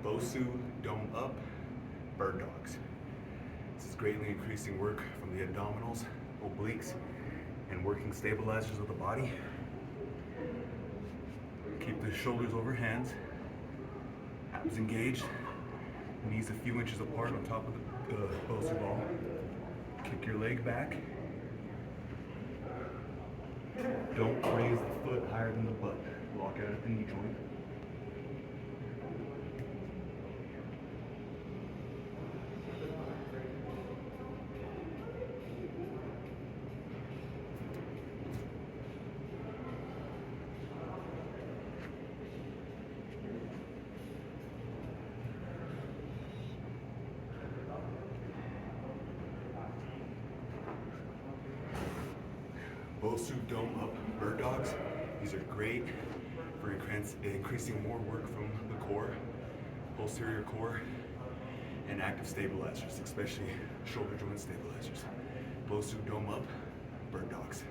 Bosu, dome up, bird dogs. This is greatly increasing work from the abdominals, obliques, and working stabilizers of the body. Keep the shoulders over hands, abs engaged, knees a few inches apart on top of the Bosu ball. Kick your leg back. Don't raise the foot higher than the butt. Lock out at the knee joint. Bosu dome up bird dogs. These are great for increasing more work from the core, posterior core, and active stabilizers, especially shoulder joint stabilizers. Bosu dome up bird dogs.